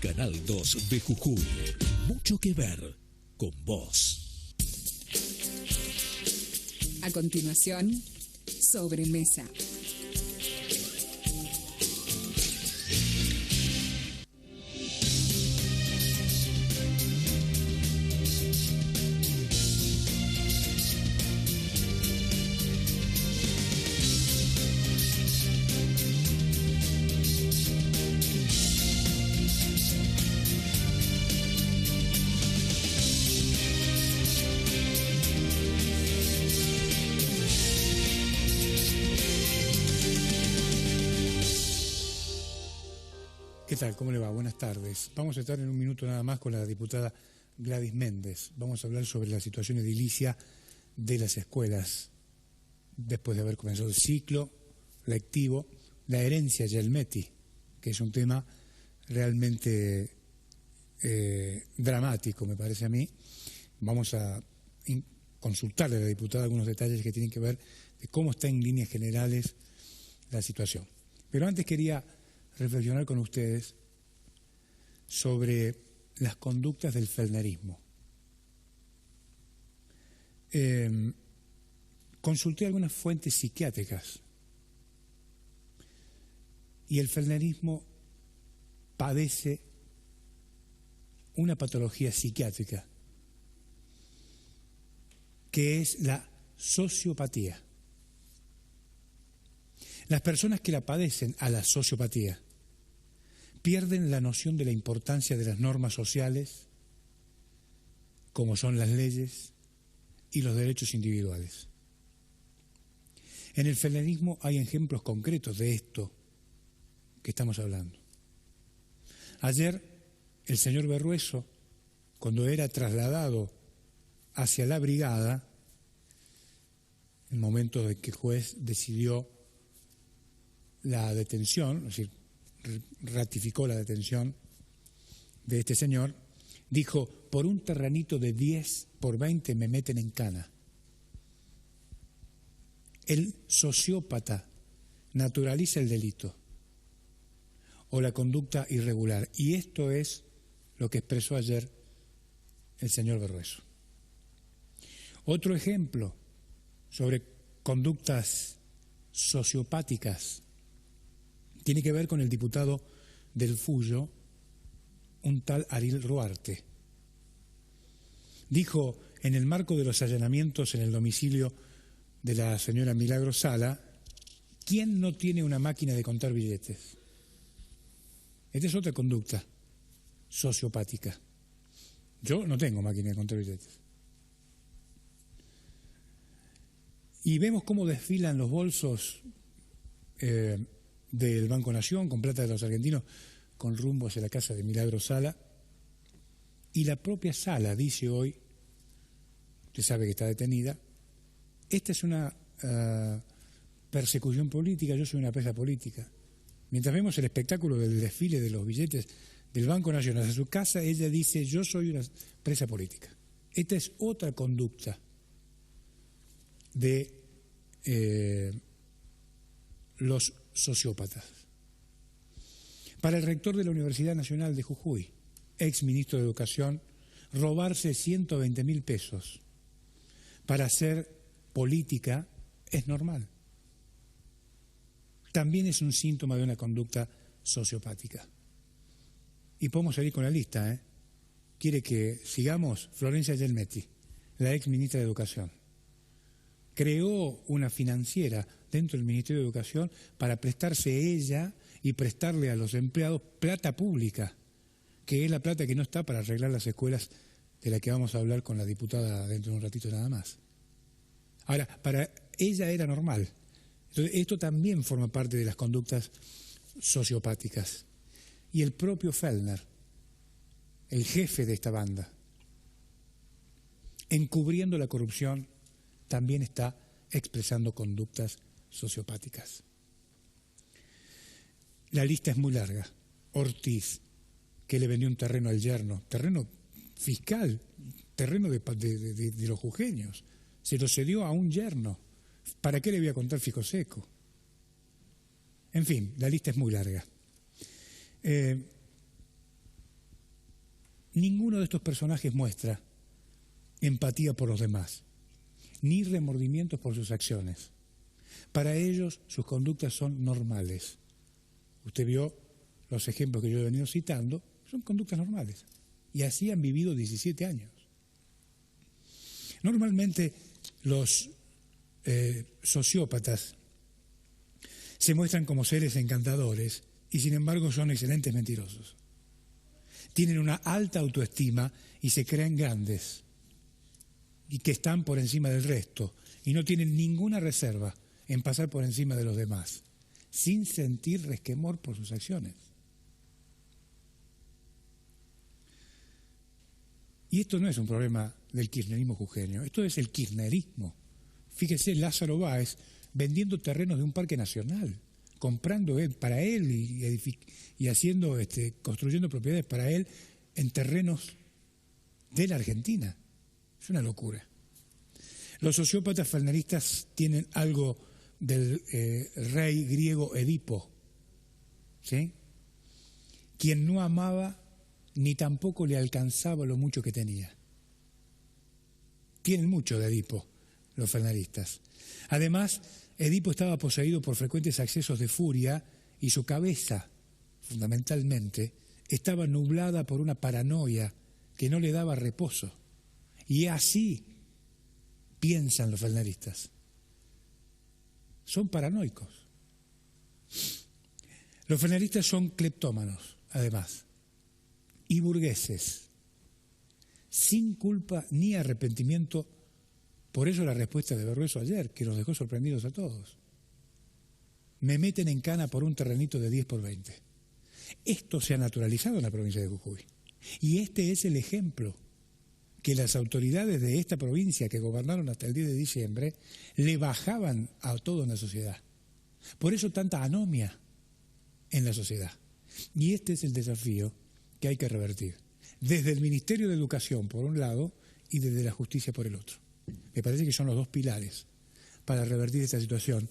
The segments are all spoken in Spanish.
Canal 2 de Jujuy. Mucho que ver con vos. A continuación, Sobremesa. ¿Qué tal? ¿Cómo le va? Buenas tardes. Vamos a estar en un minuto nada más con la diputada Gladys Méndez. Vamos a hablar sobre la situación edilicia de las escuelas después de haber comenzado el ciclo lectivo, la herencia Gelmetti, que es un tema realmente dramático, me parece a mí. Vamos a consultarle a la diputada algunos detalles que tienen que ver de cómo está en líneas generales la situación. Pero antes quería reflexionar con ustedes sobre las conductas del fellnerismo. Consulté algunas fuentes psiquiátricas y el fellnerismo padece una patología psiquiátrica que es la sociopatía. Las personas que la padecen a la sociopatía pierden la noción de la importancia de las normas sociales, como son las leyes y los derechos individuales. En el fellnerismo hay ejemplos concretos de esto que estamos hablando. Ayer, el señor Berrueso, cuando era trasladado hacia la brigada, en el momento en que el juez decidió la detención, es decir, ratificó la detención de este señor, dijo: por un terrenito de 10 por 20 me meten en cana. El sociópata naturaliza el delito o la conducta irregular, y esto es lo que expresó ayer el señor Berrueso. Otro ejemplo sobre conductas sociopáticas tiene que ver con el diputado del Fuyo, un tal Ariel Ruarte. Dijo, en el marco de los allanamientos en el domicilio de la señora Milagro Sala: ¿quién no tiene una máquina de contar billetes? Esta es otra conducta sociopática. Yo no tengo máquina de contar billetes. Y vemos cómo desfilan los bolsos del Banco Nación con plata de los argentinos con rumbo hacia la casa de Milagro Sala, y la propia Sala dice hoy, usted sabe que está detenida, esta es una persecución política, yo soy una presa política. Mientras vemos el espectáculo del desfile de los billetes del Banco Nación hacia su casa, ella dice: yo soy una presa política. Esta es otra conducta de los sociópatas. Para el rector de la Universidad Nacional de Jujuy, ex ministro de Educación, robarse 120.000 pesos para hacer política es normal. También es un síntoma de una conducta sociopática. Y podemos seguir con la lista, ¿eh? ¿Quiere que sigamos? Florencia Gelmetti, la ex ministra de Educación, creó una financiera dentro del Ministerio de Educación para prestarse ella y prestarle a los empleados plata pública, que es la plata que no está para arreglar las escuelas, de la que vamos a hablar con la diputada dentro de un ratito nada más. Ahora, para ella era normal. Entonces, esto también forma parte de las conductas sociopáticas. Y el propio Fellner, el jefe de esta banda, encubriendo la corrupción, también está expresando conductas sociopáticas. La lista es muy larga. Ortiz, que le vendió un terreno al yerno, terreno fiscal, terreno de los jujeños, se lo cedió a un yerno. ¿Para qué le voy a contar fijo seco? En fin, la lista es muy larga. Ninguno de estos personajes muestra empatía por los demás, ni remordimientos por sus acciones. Para ellos, sus conductas son normales. Usted vio los ejemplos que yo he venido citando, son conductas normales. Y así han vivido 17 años. Normalmente los sociópatas se muestran como seres encantadores y sin embargo son excelentes mentirosos. Tienen una alta autoestima y se creen grandes y que están por encima del resto y no tienen ninguna reserva en pasar por encima de los demás, sin sentir resquemor por sus acciones. Y esto no es un problema del kirchnerismo jujeño, esto es el kirchnerismo. Fíjese, Lázaro Báez vendiendo terrenos de un parque nacional, comprando él para él y haciendo, construyendo propiedades para él en terrenos de la Argentina. Es una locura. Los sociópatas falneristas tienen algo del rey griego Edipo, ¿sí? Quien no amaba ni tampoco le alcanzaba lo mucho que tenía. Tienen mucho de Edipo los falneristas. Además, Edipo estaba poseído por frecuentes accesos de furia y su cabeza, fundamentalmente, estaba nublada por una paranoia que no le daba reposo. Y así piensan los falneristas. Son paranoicos. Los falneristas son cleptómanos, además, y burgueses, sin culpa ni arrepentimiento. Por eso la respuesta de Berrueso ayer, que nos dejó sorprendidos a todos. Me meten en cana por un terrenito de 10 por 20. Esto se ha naturalizado en la provincia de Jujuy. Y este es el ejemplo que las autoridades de esta provincia que gobernaron hasta el 10 de diciembre le bajaban a toda una sociedad. Por eso tanta anomia en la sociedad. Y este es el desafío que hay que revertir. Desde el Ministerio de Educación, por un lado, y desde la justicia por el otro. Me parece que son los dos pilares para revertir esta situación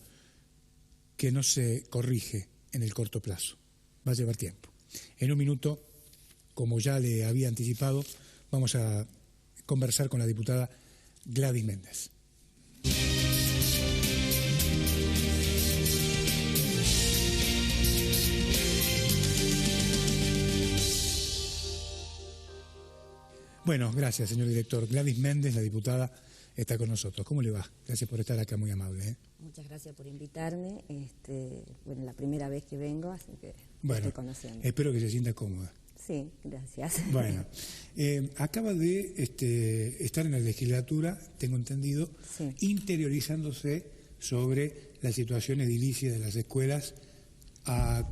que no se corrige en el corto plazo. Va a llevar tiempo. En un minuto, como ya le había anticipado, vamos a conversar con la diputada Gladys Méndez. Bueno, gracias, señor director. Gladys Méndez, la diputada, está con nosotros. ¿Cómo le va? Gracias por estar acá, muy amable, ¿eh? Muchas gracias por invitarme. Bueno, la primera vez que vengo, así que bueno, estoy conociendo. Espero que se sienta cómoda. Sí, gracias. Bueno, acaba de estar en la legislatura, tengo entendido, sí, interiorizándose sobre la situación edilicia de las escuelas a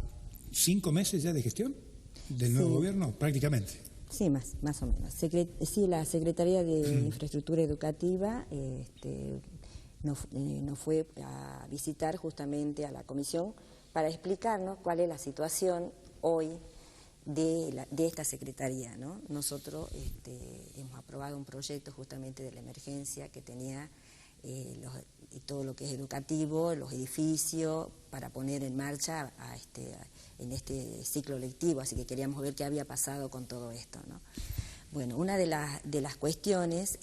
5 meses ya de gestión del nuevo gobierno, prácticamente. Sí, más o menos. Sí, la Secretaría de Infraestructura Educativa nos fue a visitar justamente a la comisión para explicarnos cuál es la situación hoy de esta Secretaría, ¿no? Nosotros hemos aprobado un proyecto justamente de la emergencia que tenía todo lo que es educativo, los edificios, para poner en marcha en este ciclo lectivo, así que queríamos ver qué había pasado con todo esto, ¿no? Bueno, una de las cuestiones,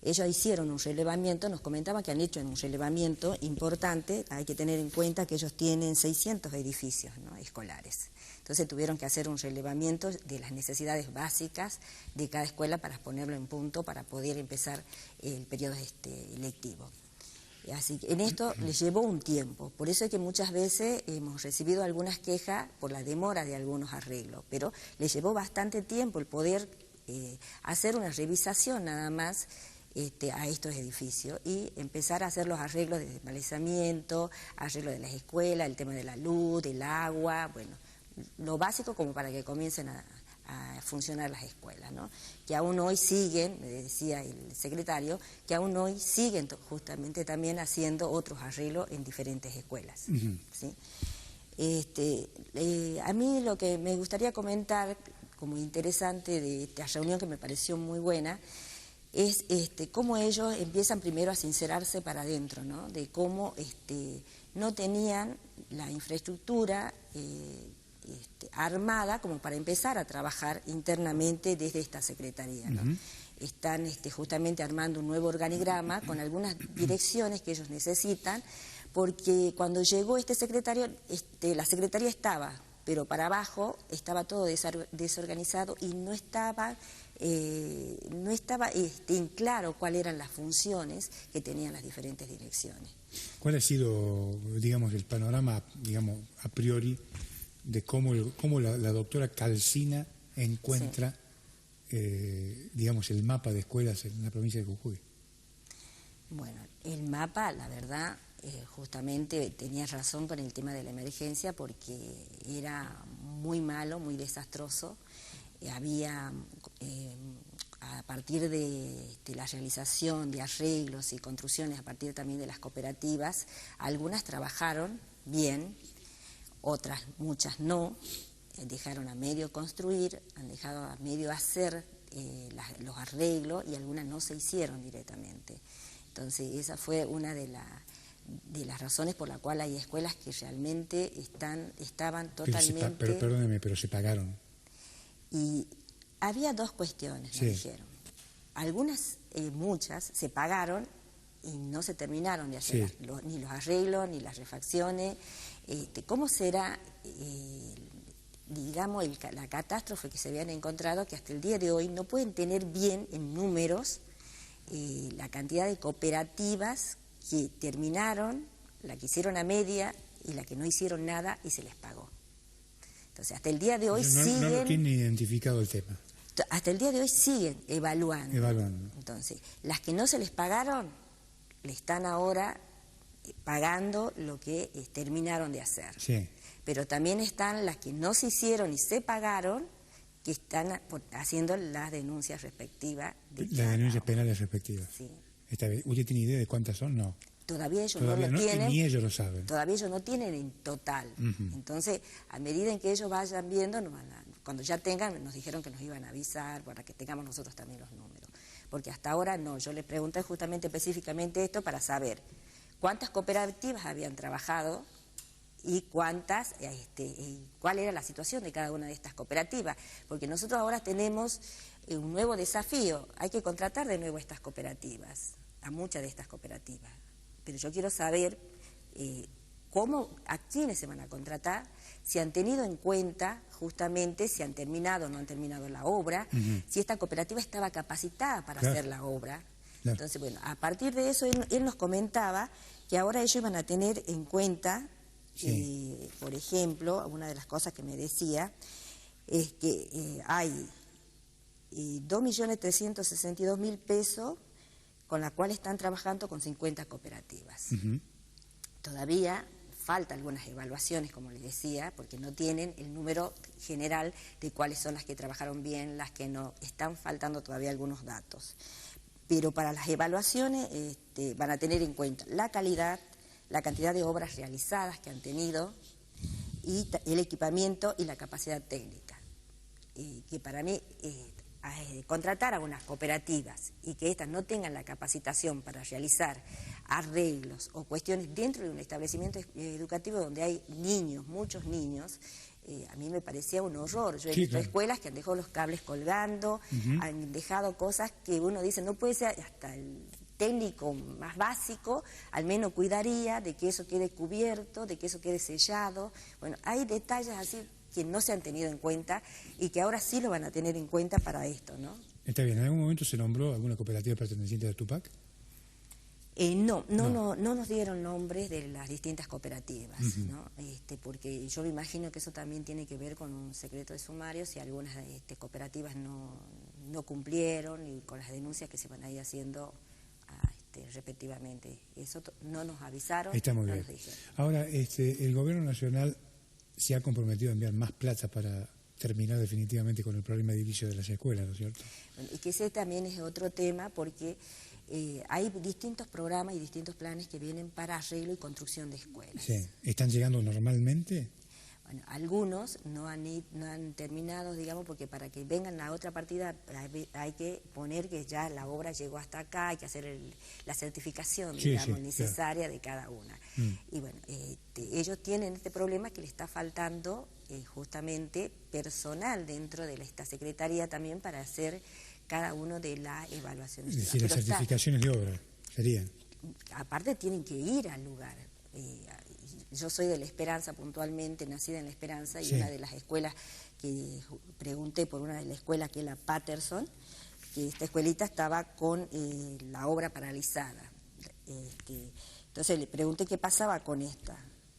ellos hicieron un relevamiento, nos comentaban que han hecho un relevamiento importante, hay que tener en cuenta que ellos tienen 600 edificios, ¿no?, escolares. Entonces tuvieron que hacer un relevamiento de las necesidades básicas de cada escuela para ponerlo en punto para poder empezar el periodo lectivo. Así que en esto les llevó un tiempo, por eso es que muchas veces hemos recibido algunas quejas por la demora de algunos arreglos, pero les llevó bastante tiempo el poder hacer una revisación nada más a estos edificios y empezar a hacer los arreglos de desmalezamiento, arreglo de las escuelas, el tema de la luz, del agua, bueno, lo básico como para que comiencen a funcionar las escuelas, ¿no? Que aún hoy siguen, me decía el secretario, que aún hoy siguen justamente también haciendo otros arreglos en diferentes escuelas. ¿Sí? A mí lo que me gustaría comentar como interesante de esta reunión, que me pareció muy buena, es cómo ellos empiezan primero a sincerarse para adentro, ¿no? De cómo no tenían la infraestructura armada como para empezar a trabajar internamente desde esta secretaría, ¿no? Están justamente armando un nuevo organigrama con algunas direcciones que ellos necesitan, porque cuando llegó este secretario, la secretaría estaba, pero para abajo estaba todo desorganizado y no estaba en claro cuáles eran las funciones que tenían las diferentes direcciones. ¿Cuál ha sido, digamos, el panorama, digamos, a priori de cómo la doctora Calcina encuentra, digamos, el mapa de escuelas en la provincia de Jujuy? Bueno, el mapa, la verdad, justamente tenías razón con el tema de la emergencia, porque era muy malo, muy desastroso. Había, a partir de la realización de arreglos y construcciones, a partir también de las cooperativas, algunas trabajaron bien, otras, muchas no, dejaron a medio construir, han dejado a medio hacer los arreglos, y algunas no se hicieron directamente. Entonces esa fue una de las razones por la cual hay escuelas que realmente estaban totalmente... Pero perdóneme, pero se pagaron. Y había dos cuestiones, me dijeron. Algunas, muchas, se pagaron y no se terminaron de hacer ni los arreglos, ni las refacciones. ¿Cómo será, digamos, la catástrofe que se habían encontrado, que hasta el día de hoy no pueden tener bien en números la cantidad de cooperativas que terminaron, la que hicieron a media y la que no hicieron nada y se les pagó? Entonces, hasta el día de hoy siguen... No lo tienen identificado el tema. Hasta el día de hoy siguen evaluando. Entonces, las que no se les pagaron, le están ahora pagando lo que terminaron de hacer. Sí. Pero también están las que no se hicieron y se pagaron, que están haciendo las denuncias respectivas. Las denuncias penales respectivas. Sí. Está bien. ¿Usted tiene idea de cuántas son? No. Todavía ellos no lo tienen. Ni ellos lo saben. Todavía ellos no tienen en total. Entonces, a medida en que ellos vayan viendo, cuando ya tengan, nos dijeron que nos iban a avisar para que tengamos nosotros también los números. Porque hasta ahora no. Yo les pregunté justamente específicamente esto para saber cuántas cooperativas habían trabajado y cuántas, cuál era la situación de cada una de estas cooperativas. Porque nosotros ahora tenemos un nuevo desafío. Hay que contratar de nuevo a estas cooperativas, a muchas de estas cooperativas. Pero yo quiero saber a quiénes se van a contratar, si han tenido en cuenta justamente si han terminado o no han terminado la obra, si esta cooperativa estaba capacitada para hacer la obra. Entonces, bueno, a partir de eso él nos comentaba que ahora ellos iban a tener en cuenta, por ejemplo, una de las cosas que me decía es que hay 2.362.000 pesos con la cual están trabajando con 50 cooperativas. Todavía falta algunas evaluaciones, como les decía, porque no tienen el número general de cuáles son las que trabajaron bien, las que no, están faltando todavía algunos datos. Pero para las evaluaciones van a tener en cuenta la calidad, la cantidad de obras realizadas que han tenido, y el equipamiento y la capacidad técnica. Que para mí... contratar a unas cooperativas y que éstas no tengan la capacitación para realizar arreglos o cuestiones dentro de un establecimiento educativo donde hay niños, muchos niños, a mí me parecía un horror. Yo he visto escuelas que han dejado los cables colgando, han dejado cosas que uno dice, no puede ser, hasta el técnico más básico, al menos cuidaría de que eso quede cubierto, de que eso quede sellado. Bueno, hay detalles así que no se han tenido en cuenta y que ahora sí lo van a tener en cuenta para esto, ¿no? Está bien. ¿En algún momento se nombró alguna cooperativa perteneciente a Tupac? No nos dieron nombres de las distintas cooperativas, ¿no? Porque yo me imagino que eso también tiene que ver con un secreto de sumario, si algunas cooperativas no cumplieron, y con las denuncias que se van a ir haciendo respectivamente. Eso no nos avisaron. Está muy bien. Ahora, el gobierno nacional se ha comprometido a enviar más plata para terminar definitivamente con el problema de edificio de las escuelas, ¿no es cierto? Bueno, y que ese también es otro tema, porque hay distintos programas y distintos planes que vienen para arreglo y construcción de escuelas. Sí. ¿Están llegando normalmente? Bueno, algunos no han terminado, digamos, porque para que vengan la otra partida hay que poner que ya la obra llegó hasta acá, hay que hacer la certificación, digamos, necesaria, claro, de cada una. Y bueno, ellos tienen este problema que le está faltando justamente personal dentro de esta secretaría también para hacer cada uno de las evaluaciones. Es decir, las certificaciones de obra serían. Aparte tienen que ir al lugar. Yo soy de La Esperanza puntualmente, nacida en La Esperanza, y una de las escuelas que pregunté por una de las escuelas, que es la Patterson, que esta escuelita estaba con la obra paralizada. Entonces le pregunté qué pasaba con esta.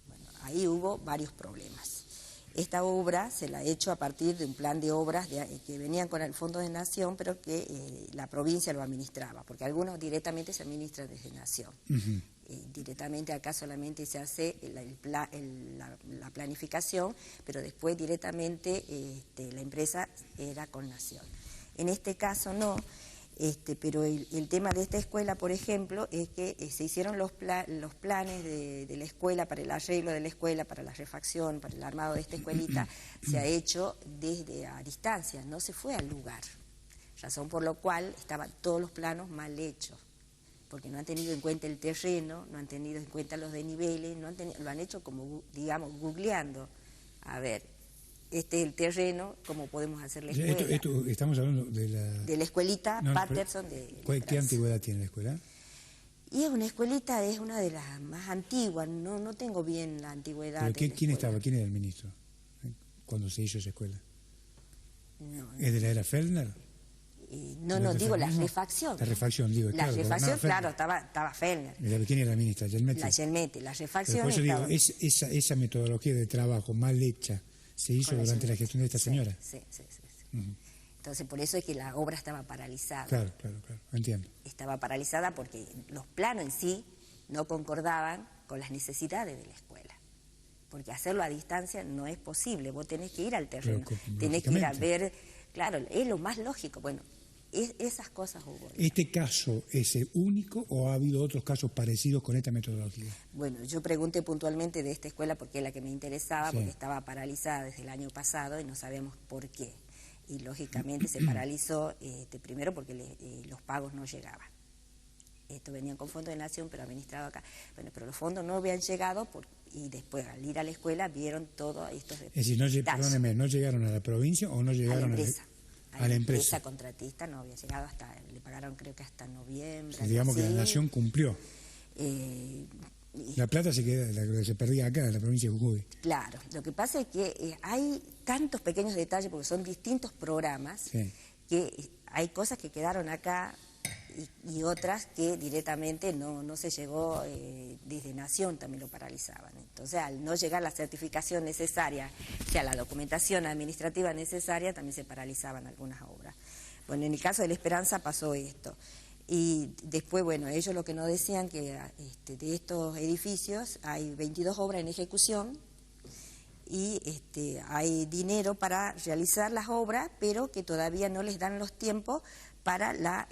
Bueno, ahí hubo varios problemas. Esta obra se la he hecho a partir de un plan de obras que venían con el Fondo de Nación, pero que la provincia lo administraba, porque algunos directamente se administran desde Nación. Directamente acá solamente se hace la planificación, pero después directamente la empresa era con Nación. En este caso no, pero el tema de esta escuela, por ejemplo, es que se hicieron los planes de la escuela, para el arreglo de la escuela, para la refacción, para el armado de esta escuelita, se ha hecho desde a distancia, no se fue al lugar, razón por la cual estaban todos los planos mal hechos, porque no han tenido en cuenta el terreno, no han tenido en cuenta los desniveles, lo han hecho como, digamos, googleando. A ver, este es el terreno, ¿cómo podemos hacer la escuela? Estamos hablando de la escuelita Patterson de ¿Qué antigüedad tiene la escuela? Y es una escuelita, es una de las más antiguas, no tengo bien la antigüedad. ¿Pero quién estaba? ¿Quién era el ministro cuando se hizo esa escuela? No, ¿Es de la era Fellner? No, digo la refacción. La refacción, digo. La refacción, claro, estaba Fellner. ¿Quién era la ministra? Gelmetti. La Gelmetti, la refacción. Por eso digo, esa metodología de trabajo mal hecha se hizo durante la gestión de esta señora. Sí. Entonces, por eso es que la obra estaba paralizada. Claro, entiendo. Estaba paralizada porque los planos en sí no concordaban con las necesidades de la escuela. Porque hacerlo a distancia no es posible, vos tenés que ir al terreno, tenés que ir a ver, claro, es lo más lógico. Bueno, esas cosas hubo. ¿Este caso es el único o ha habido otros casos parecidos con esta metodología? Bueno, yo pregunté puntualmente de esta escuela porque es la que me interesaba, porque estaba paralizada desde el año pasado y no sabíamos por qué. Y lógicamente se paralizó primero porque los pagos no llegaban. Esto venían con Fondo de Nación, pero administrado acá. Bueno, pero los fondos no habían llegado y después al ir a la escuela vieron todos estos detalles. Es decir, perdóneme, ¿no llegaron a la provincia o no llegaron a la empresa? A la empresa contratista no había llegado le pagaron creo que hasta noviembre. Digamos que la Nación cumplió. La plata se perdía acá, en la provincia de Jujuy. Claro, lo que pasa es que hay tantos pequeños detalles, porque son distintos programas, que hay cosas que quedaron acá y otras que directamente no se llegó, desde Nación también lo paralizaban. Entonces, al no llegar la certificación necesaria, o sea, la documentación administrativa necesaria, también se paralizaban algunas obras. Bueno, en el caso de La Esperanza pasó esto. Y después, bueno, ellos lo que nos decían que de estos edificios hay 22 obras en ejecución y hay dinero para realizar las obras, pero que todavía no les dan los tiempos para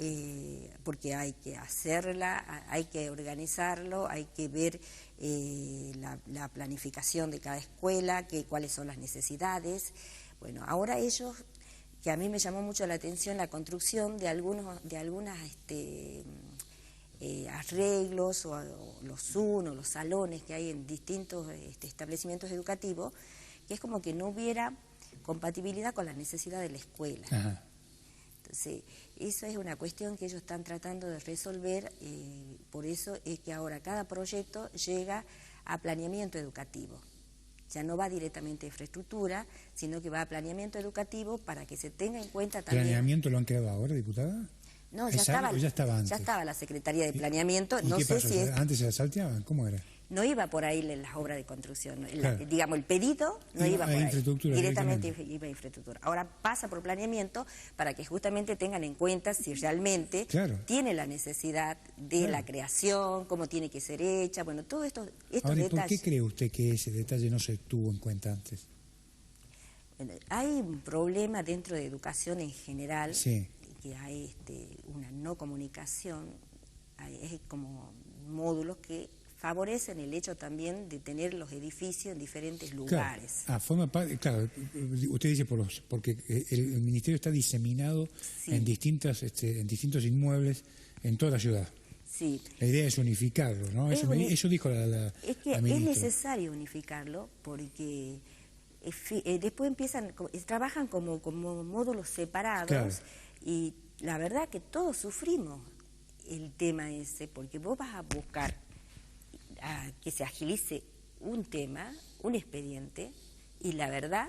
porque hay que hacerla, hay que organizarlo, hay que ver la planificación de cada escuela, cuáles son las necesidades. Bueno, ahora ellos, que a mí me llamó mucho la atención la construcción de algunas arreglos o los Zoom o los salones que hay en distintos establecimientos educativos, que es como que no hubiera compatibilidad con las necesidades de la escuela. Ajá. Entonces, eso es una cuestión que ellos están tratando de resolver, por eso es que ahora cada proyecto llega a planeamiento educativo. Ya no va directamente a infraestructura, sino que va a planeamiento educativo para que se tenga en cuenta también... ¿Planeamiento lo han creado ahora, diputada? No, ya estaba antes. Ya estaba la Secretaría de Planeamiento. ¿Y qué pasó? ¿Antes se la salteaban? ¿Cómo era? No iba por ahí las obras de construcción. Claro. Digamos, el pedido no iba por ahí. Directamente iba a infraestructura. Ahora pasa por planeamiento para que justamente tengan en cuenta si realmente tiene la necesidad de la creación, cómo tiene que ser hecha, bueno, todos estos detalles. ¿Por qué cree usted que ese detalle no se tuvo en cuenta antes? Bueno, hay un problema dentro de educación en general, que hay una no comunicación, es como módulos que favorecen el hecho también de tener los edificios en diferentes lugares. Claro, forma parte, claro, usted dice porque el ministerio está diseminado Sí. en distintos inmuebles en toda la ciudad. Sí. La idea es unificarlo, ¿no? Eso dijo la Es que la es ministra. necesario unificarlo porque después trabajan como módulos separados, Claro. y la verdad que todos sufrimos el tema ese, porque vos vas a buscar a que se agilice un tema, un expediente, y la verdad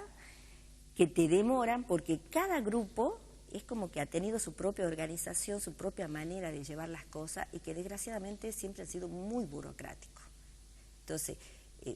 que te demoran porque cada grupo es como que ha tenido su propia organización, su propia manera de llevar las cosas, y que desgraciadamente siempre han sido muy burocráticos. Entonces,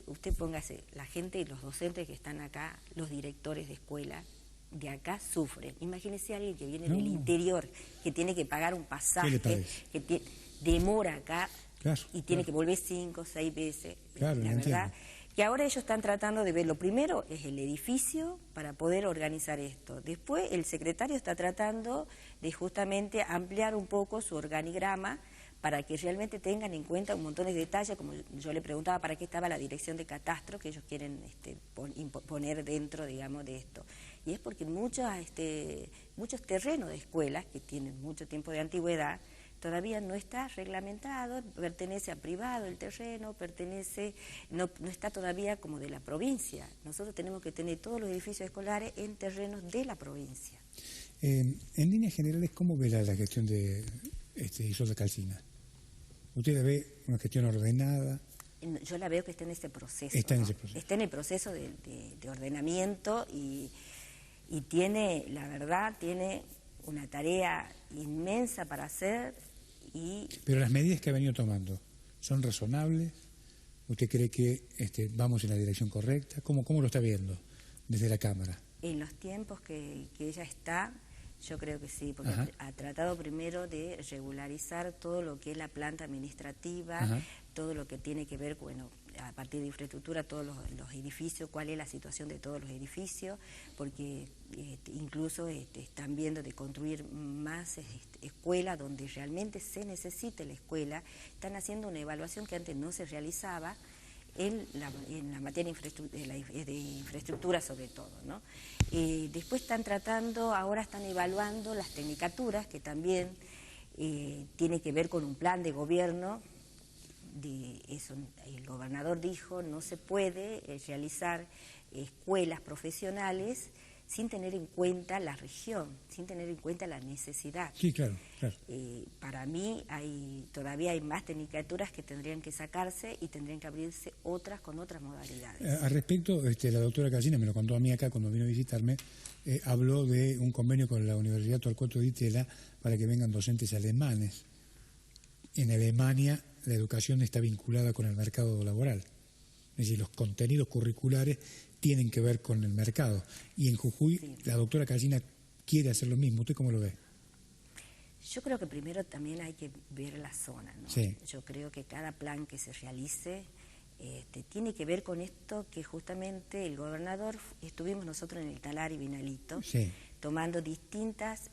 usted póngase, la gente y los docentes que están acá, los directores de escuela de acá sufren. Imagínese a alguien que viene del interior, que tiene que pagar un pasaje, que demora acá, Claro, y tiene que volver 5 o 6 veces. Claro, La lo verdad entiendo. que ahora ellos están tratando de ver, lo primero es el edificio para poder organizar esto. Después el secretario está tratando de justamente ampliar un poco su organigrama para que realmente tengan en cuenta un montón de detalles, como yo le preguntaba para qué estaba la dirección de catastro que ellos quieren poner dentro, digamos, de esto. Y es porque muchos terrenos de escuelas que tienen mucho tiempo de antigüedad todavía no está reglamentado, pertenece a privado el terreno, no está todavía como de la provincia. Nosotros tenemos que tener todos los edificios escolares en terrenos de la provincia. En líneas generales, ¿cómo ve la gestión de Isolda Calcina? ¿Usted la ve una gestión ordenada? Yo la veo que está en ese proceso. Está en ¿no? ese proceso. Está en el proceso de ordenamiento y tiene, la verdad, tiene una tarea inmensa para hacer. Pero las medidas que ha venido tomando, ¿son razonables? ¿Usted cree que vamos en la dirección correcta? ¿Cómo lo está viendo desde la Cámara? En los tiempos que ella está, yo creo que sí, porque Ajá. ha tratado primero de regularizar todo lo que es la planta administrativa, Ajá. todo lo que tiene que ver, bueno, a partir de infraestructura, todos los edificios, cuál es la situación de todos los edificios, porque incluso están viendo de construir más escuelas donde realmente se necesite la escuela. Están haciendo una evaluación que antes no se realizaba en la materia de infraestructura sobre todo, ¿no? Después ahora están evaluando las tecnicaturas, que también tiene que ver con un plan de gobierno. El gobernador dijo, no se puede realizar escuelas profesionales sin tener en cuenta la región, sin tener en cuenta la necesidad. Sí, claro. Para mí todavía hay más tecnicaturas que tendrían que sacarse y tendrían que abrirse otras con otras modalidades. Al respecto, la doctora Calcina me lo contó a mí acá cuando vino a visitarme, habló de un convenio con la Universidad Torcuato Di Itela para que vengan docentes alemanes. En Alemania la educación está vinculada con el mercado laboral, es decir, los contenidos curriculares tienen que ver con el mercado. Y en Jujuy Sí. la doctora Calcina quiere hacer lo mismo. ¿Usted cómo lo ve? Yo creo que primero también hay que ver la zona, ¿no? Sí. Yo creo que cada plan que se realice tiene que ver con esto que justamente el gobernador, estuvimos nosotros en el Talar y Vinalito, Sí. tomando distintas,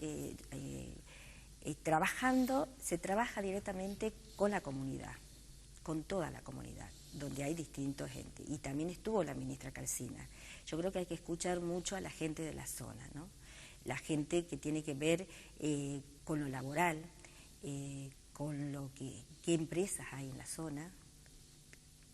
se trabaja directamente con la comunidad, con toda la comunidad, donde hay distintos gente. Y también estuvo la ministra Calcina. Yo creo que hay que escuchar mucho a la gente de la zona, ¿no? La gente que tiene que ver con lo laboral, con qué empresas hay en la zona,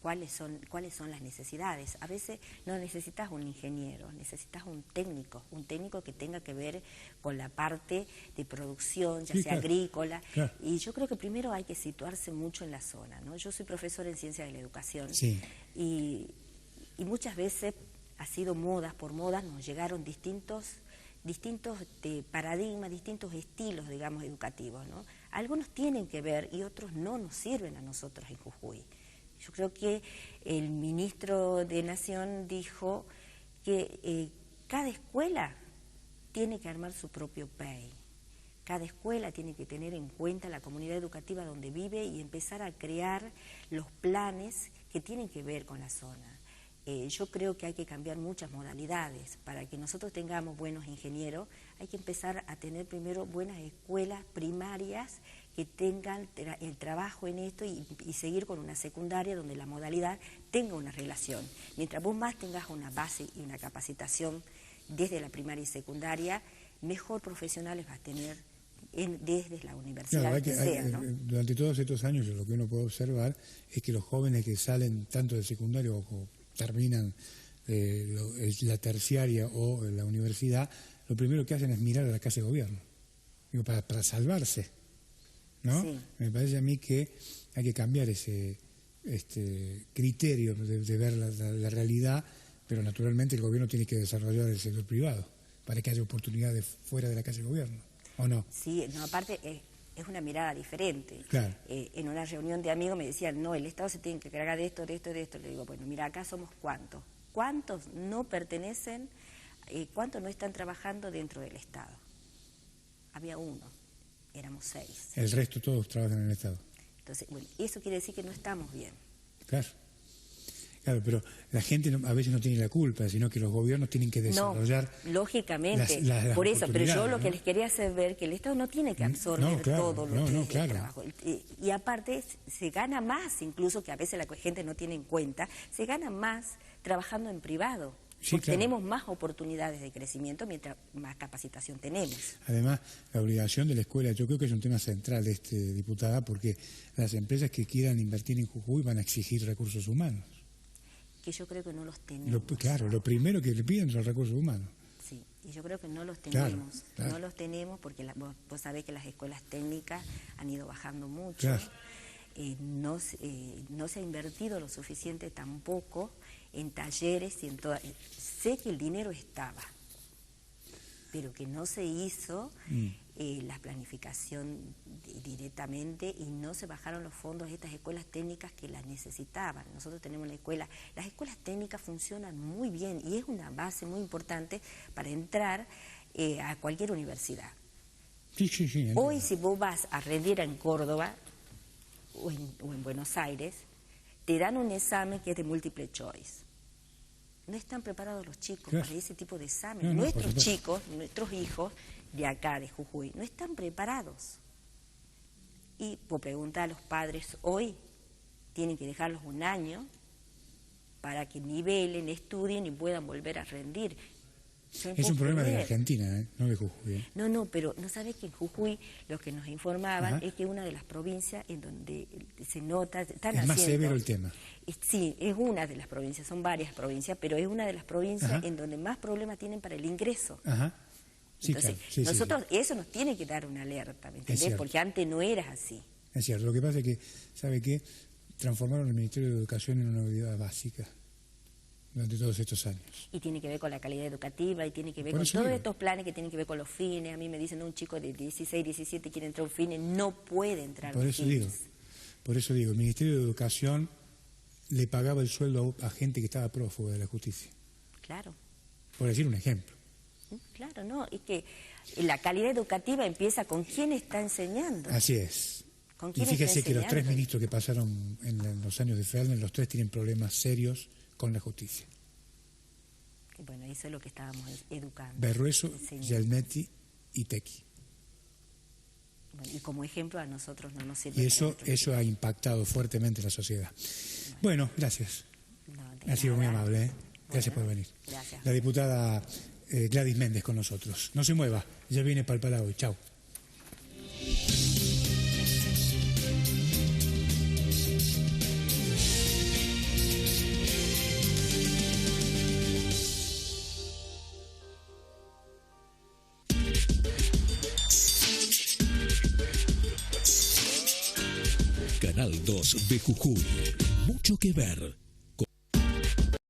cuáles son las necesidades. A veces no necesitas un ingeniero, necesitas un técnico que tenga que ver con la parte de producción, ya Sí, sea claro, agrícola. claro. Y yo creo que primero hay que situarse mucho en la zona, ¿no? Yo soy profesora en Ciencias de la Educación. Sí. Y muchas veces ha sido modas por modas, nos llegaron distintos paradigmas, distintos estilos, digamos, educativos, ¿no? Algunos tienen que ver y otros no nos sirven a nosotros en Jujuy. Yo creo que el ministro de Nación dijo que cada escuela tiene que armar su propio PEI. Cada escuela tiene que tener en cuenta la comunidad educativa donde vive y empezar a crear los planes que tienen que ver con la zona. Yo creo que hay que cambiar muchas modalidades. Para que nosotros tengamos buenos ingenieros, hay que empezar a tener primero buenas escuelas primarias que tengan el trabajo en esto y seguir con una secundaria donde la modalidad tenga una relación. Mientras vos más tengas una base y una capacitación desde la primaria y secundaria, mejor profesionales vas a tener desde la universidad que sea, ¿no? Durante todos estos años lo que uno puede observar es que los jóvenes que salen tanto del secundario o terminan la terciaria o la universidad, lo primero que hacen es mirar a la casa de gobierno, digo, para salvarse, ¿no? Sí. Me parece a mí que hay que cambiar ese criterio de ver la realidad, pero naturalmente el gobierno tiene que desarrollar el sector privado para que haya oportunidades fuera de la casa de gobierno, ¿o no? Sí, no, aparte es una mirada diferente. Claro. En una reunión de amigos me decían, no, el Estado se tiene que cargar de esto, de esto, de esto. Le digo, bueno, mira, acá somos ¿cuántos? ¿Cuántos no pertenecen, cuántos no están trabajando dentro del Estado? Había uno, éramos 6. El resto todos trabajan en el Estado. Entonces, bueno, eso quiere decir que no estamos bien. Claro. Claro, pero la gente a veces no tiene la culpa, sino que los gobiernos tienen que desarrollar. No, lógicamente, las por eso, pero yo lo que ¿no? les quería hacer ver que el Estado no tiene que absorber todo lo que es el trabajo. Y aparte se gana más, incluso que a veces la gente no tiene en cuenta, se gana más trabajando en privado. Sí, porque claro. tenemos más oportunidades de crecimiento mientras más capacitación tenemos. Además, la obligación de la escuela, yo creo que es un tema central, diputada, porque las empresas que quieran invertir en Jujuy van a exigir recursos humanos. Que yo creo que no los tenemos. Claro, lo primero que le piden son los recursos humanos. Sí, y yo creo que no los tenemos. Claro. No los tenemos porque vos sabés que las escuelas técnicas han ido bajando mucho. Claro. No se ha invertido lo suficiente tampoco en talleres y en toda. Sé que el dinero estaba, pero que no se hizo la planificación directamente y no se bajaron los fondos a estas escuelas técnicas que las necesitaban. Nosotros tenemos la escuela, las escuelas técnicas funcionan muy bien y es una base muy importante para entrar a cualquier universidad. Sí, Hoy si vos vas a rendir en Córdoba o en Buenos Aires, te dan un examen que es de múltiple choice. No están preparados los chicos para ese tipo de examen. Nuestros chicos, nuestros hijos de acá, de Jujuy, no están preparados. Y por preguntar a los padres hoy, tienen que dejarlos un año para que nivelen, estudien y puedan volver a rendir. Es un problema de Argentina, no de Jujuy. No, pero no sabés que en Jujuy lo que nos informaban es que una de las provincias en donde se nota, están es más severo el tema. Sí, es una de las provincias, son varias provincias, pero es una de las provincias en donde más problemas tienen para el ingreso. Ajá. Sí, entonces, claro. nosotros, eso nos tiene que dar una alerta, ¿me entendés? Porque antes no era así. Es cierto, lo que pasa es que, ¿sabe qué? Transformaron el Ministerio de Educación en una unidad básica durante todos estos años. Y tiene que ver con la calidad educativa, y tiene que ver con todos estos planes que tienen que ver con los fines. A mí me dicen, un chico de 16, 17 quiere entrar a un fines, no puede entrar a un fines. Por eso digo, el Ministerio de Educación le pagaba el sueldo a gente que estaba prófuga de la justicia. Claro. Por decir un ejemplo. Claro, no, es que la calidad educativa empieza con quién está enseñando. Así es. ¿Con quién y fíjese está que los 3 enseñando? ministros que pasaron en los años de Fernández, los 3 tienen problemas serios con la justicia. Bueno, eso es lo que estábamos educando. Berrueso, Gelmetti y Tequi. Bueno, y como ejemplo a nosotros no nos sirve. Y eso ha impactado fuertemente en la sociedad. Bueno, gracias. Ha sido muy amable. Gracias por venir. Gracias. La diputada Gladys Méndez con nosotros. No se mueva, ya viene para el Palau. Chau. Canal 2 de Jujuy. Mucho que ver.